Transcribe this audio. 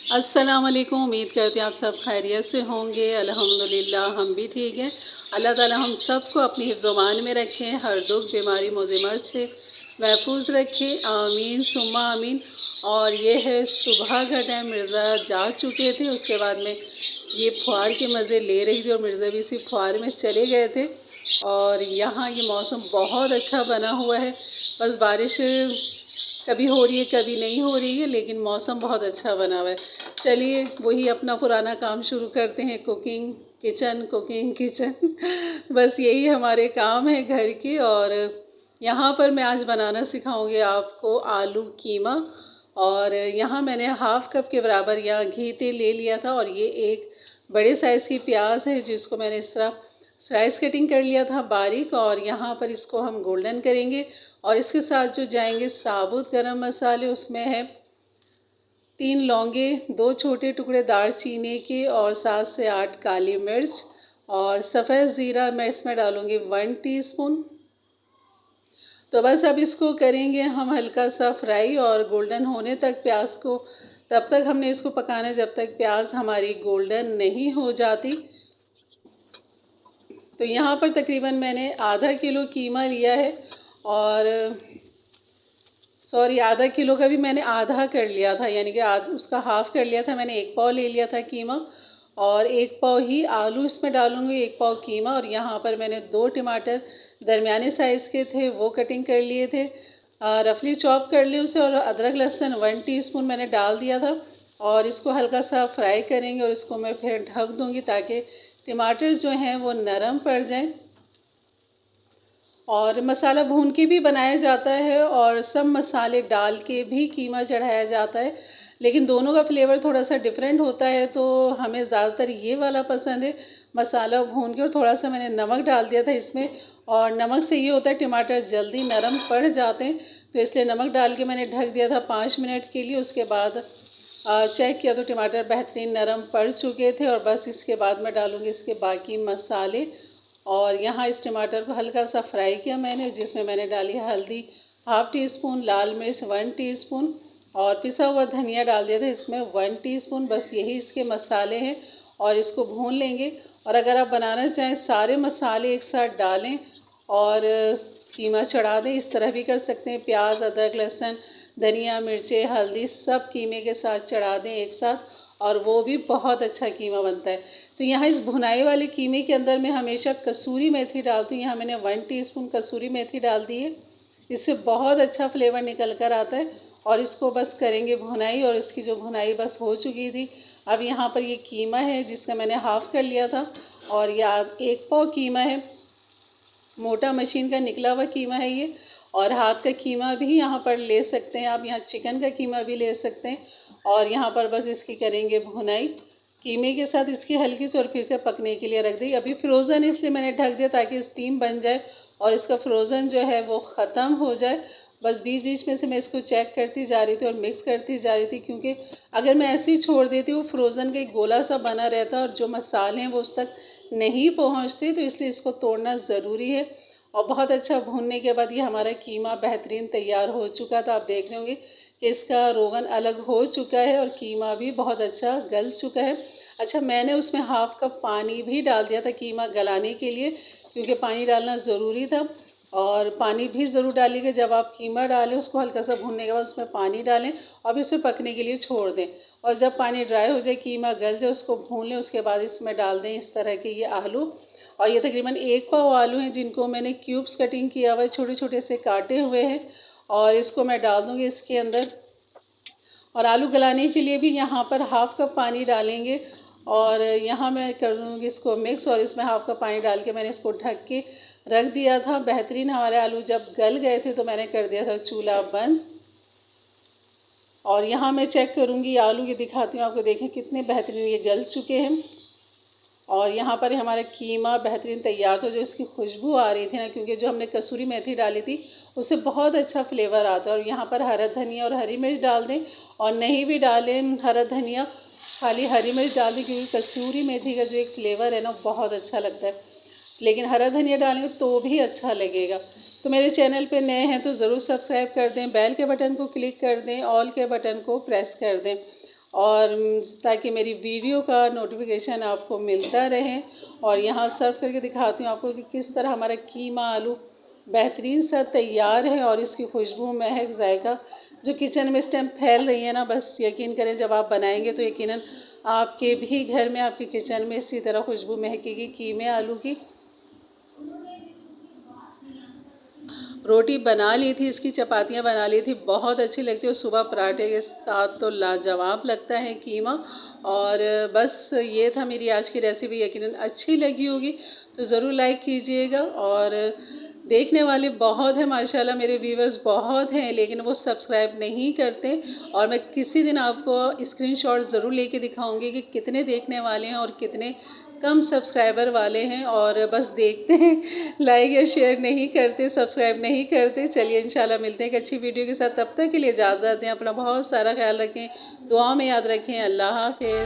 अस्सलाम वालेकुम। उम्मीद करते हैं आप सब खैरियत से होंगे। अल्हम्दुलिल्लाह हम भी ठीक हैं। अल्लाह ताला हम सबको अपनी हिफ्ज़-ओ-मान में रखें, हर दुख बीमारी मुज़िमत से महफूज रखें, आमीन सुम्मा आमीन। और ये है सुबह का टाइम, मिर्ज़ा जा चुके थे, उसके बाद में ये फुहार के मज़े ले रही थी और मिर्ज़ा भी इसी फुहार में चले गए थे। और यहाँ ये मौसम बहुत अच्छा बना हुआ है, बस बारिश कभी हो रही है कभी नहीं हो रही है, लेकिन मौसम बहुत अच्छा बना हुआ है। चलिए वही अपना पुराना काम शुरू करते हैं, कुकिंग किचन कुकिंग किचन बस यही हमारे काम है घर के। और यहाँ पर मैं आज बनाना सिखाऊंगी आपको आलू कीमा। और यहाँ मैंने हाफ कप के बराबर यहाँ घी तेल ले लिया था, और ये एक बड़े साइज़ की प्याज है जिसको मैंने इस तरह स्लाइस कटिंग कर लिया था बारीक। और यहाँ पर इसको हम गोल्डन करेंगे। और इसके साथ जो जाएंगे साबुत गरम मसाले, उसमें है 3 लौंगे, 2 छोटे टुकड़े दालचीनी के, और 7 से 8 काली मिर्च, और सफ़ेद ज़ीरा मैं इसमें डालूँगी 1 टीस्पून। तो बस अब इसको करेंगे हम हल्का सा फ्राई और गोल्डन होने तक प्याज को। तब तक हमने इसको पकाना है जब तक प्याज हमारी गोल्डन नहीं हो जाती। तो यहाँ पर तकरीबन मैंने आधा किलो कीमा लिया है, और सॉरी आधा किलो का भी मैंने आधा कर लिया था, यानी कि उसका हाफ़ कर लिया था मैंने। 1 पाव ले लिया था कीमा, और 1 पाव ही आलू इसमें डालूँगी, 1 पाव कीमा। और यहाँ पर मैंने 2 टमाटर दरमियाने साइज़ के थे, वो कटिंग कर लिए थे, रफली चॉप कर लिए उसे। और अदरक लहसुन 1 टीस्पून मैंने डाल दिया था। और इसको हल्का सा फ्राई करेंगे, और इसको मैं फिर ढक दूँगी ताकि टमाटर जो हैं वो नरम पड़ जाएं। और मसाला भून के भी बनाया जाता है, और सब मसाले डाल के भी कीमा चढ़ाया जाता है, लेकिन दोनों का फ्लेवर थोड़ा सा डिफरेंट होता है। तो हमें ज़्यादातर ये वाला पसंद है, मसाला भून के। और थोड़ा सा मैंने नमक डाल दिया था इसमें, और नमक से ये होता है टमाटर जल्दी नरम पड़ जाते हैं, तो इसलिए नमक डाल के मैंने ढक दिया था 5 मिनट के लिए। उसके बाद चेक किया तो टमाटर बेहतरीन नरम पड़ चुके थे। और बस इसके बाद मैं डालूँगी इसके बाकी मसाले। और यहाँ इस टमाटर को हल्का सा फ्राई किया मैंने, जिसमें मैंने डाली हल्दी हाफ़ टी स्पून, लाल मिर्च 1 टीस्पून, और पिसा हुआ धनिया डाल दिया था इसमें 1 टीस्पून। बस यही इसके मसाले हैं, और इसको भून लेंगे। और अगर आप बनाना चाहें सारे मसाले एक साथ डालें और कीमा चढ़ा दें, इस तरह भी कर सकते हैं। प्याज अदरक लहसुन धनिया मिर्चें हल्दी सब कीमे के साथ चढ़ा दें एक साथ, और वो भी बहुत अच्छा कीमा बनता है। तो यहाँ इस भुनाई वाले कीमे के अंदर मैं हमेशा कसूरी मेथी डालती हूँ। यहाँ मैंने 1 टीस्पून कसूरी मेथी डाल दी है, इससे बहुत अच्छा फ्लेवर निकल कर आता है। और इसको बस करेंगे भुनाई, और इसकी जो भुनाई बस हो चुकी थी। अब यहाँ पर ये कीमा है जिसका मैंने हाफ़ कर लिया था, और यह 1 पाव कीमा है, मोटा मशीन का निकला हुआ कीमा है ये। और हाथ का कीमा भी यहाँ पर ले सकते हैं आप, यहाँ चिकन का कीमा भी ले सकते हैं। और यहाँ पर बस इसकी करेंगे भुनाई कीमे के साथ, इसकी हल्की सी, और फिर से पकने के लिए रख दी। अभी फ्रोज़न इसलिए मैंने ढक दिया ताकि स्टीम बन जाए और इसका फ्रोज़न जो है वो ख़त्म हो जाए। बस बीच बीच में से मैं इसको चेक करती जा रही थी और मिक्स करती जा रही थी, क्योंकि अगर मैं ऐसे ही छोड़ देती वो फ्रोज़न का एक गोला सा बना रहता और जो मसाले हैं वो उस तक नहीं पहुँचते, तो इसलिए इसको तोड़ना ज़रूरी है। और बहुत अच्छा भूनने के बाद ये हमारा कीमा बेहतरीन तैयार हो चुका था। आप देख रहे होंगे कि इसका रोगन अलग हो चुका है और कीमा भी बहुत अच्छा गल चुका है। अच्छा, मैंने उसमें हाफ़ कप पानी भी डाल दिया था कीमा गलाने के लिए, क्योंकि पानी डालना ज़रूरी था। और पानी भी ज़रूर डालिएगा जब आप कीमा डालें, उसको हल्का सा भूनने के बाद उसमें पानी डालें और उसे पकने के लिए छोड़ दें। और जब पानी ड्राई हो जाए, कीमा गल जाए, उसको भून लें। उसके बाद इसमें डाल दें इस तरह के ये आलू। और ये तकरीबन 1 पाव आलू हैं जिनको मैंने क्यूब्स कटिंग किया हुआ है, छोटे छोटे से काटे हुए हैं। और इसको मैं डाल दूँगी इसके अंदर। और आलू गलाने के लिए भी यहाँ पर हाफ़ कप पानी डालेंगे। और यहाँ मैं करूँगी इसको मिक्स, और इसमें हाफ़ कप पानी डाल के मैंने इसको ढक के रख दिया था। बेहतरीन हमारे आलू जब गल गए थे तो मैंने कर दिया था चूल्हा बंद। और यहाँ मैं चेक करूँगी आलू, ये दिखाती हूँ आपको, देखें कितने बेहतरीन ये गल चुके हैं। और यहाँ पर हमारा कीमा बेहतरीन तैयार था। जो इसकी खुशबू आ रही थी ना, क्योंकि जो हमने कसूरी मेथी डाली थी उससे बहुत अच्छा फ्लेवर आता है। और यहाँ पर हरा धनिया और हरी मिर्च डाल दें, और नहीं भी डालें हरा धनिया, खाली हरी मिर्च डाल दें, क्योंकि कसूरी मेथी का जो एक फ्लेवर है ना बहुत अच्छा लगता है। लेकिन हरा धनिया डालेंगे तो भी अच्छा लगेगा। तो मेरे चैनल पे नए हैं तो ज़रूर सब्सक्राइब कर दें, बेल के बटन को क्लिक कर दें, ऑल के बटन को प्रेस कर दें। और ताकि मेरी वीडियो का नोटिफिकेशन आपको मिलता रहे। और यहाँ सर्व करके दिखाती हूँ आपको कि किस तरह हमारा कीमा आलू बेहतरीन सा तैयार है। और इसकी खुशबू, महक, जायका जो किचन में इस टाइम फैल रही है ना, बस यकीन करें जब आप बनाएंगे तो यकीनन आपके भी घर में, आपके किचन में इसी तरह खुशबू महकेगी कीमे आलू की। रोटी बना ली थी, इसकी चपातियाँ बना ली थी, बहुत अच्छी लगती है। और सुबह पराठे के साथ तो लाजवाब लगता है कीमा। और बस ये था मेरी आज की रेसिपी, यकीनन अच्छी लगी होगी तो ज़रूर लाइक कीजिएगा। और देखने वाले बहुत हैं माशाल्लाह, मेरे व्यूवर्स बहुत हैं, लेकिन वो सब्सक्राइब नहीं करते। और मैं किसी दिन आपको स्क्रीनशॉट ज़रूर लेके दिखाऊंगी कि कितने देखने वाले हैं और कितने कम सब्सक्राइबर वाले हैं। और बस देखते हैं, लाइक या शेयर नहीं करते, सब्सक्राइब नहीं करते। चलिए इंशाल्लाह मिलते हैं एक अच्छी वीडियो के साथ, तब तक के लिए इजाज़त दें। अपना बहुत सारा ख्याल रखें, दुआ में याद रखें। अल्लाह हाफिज़।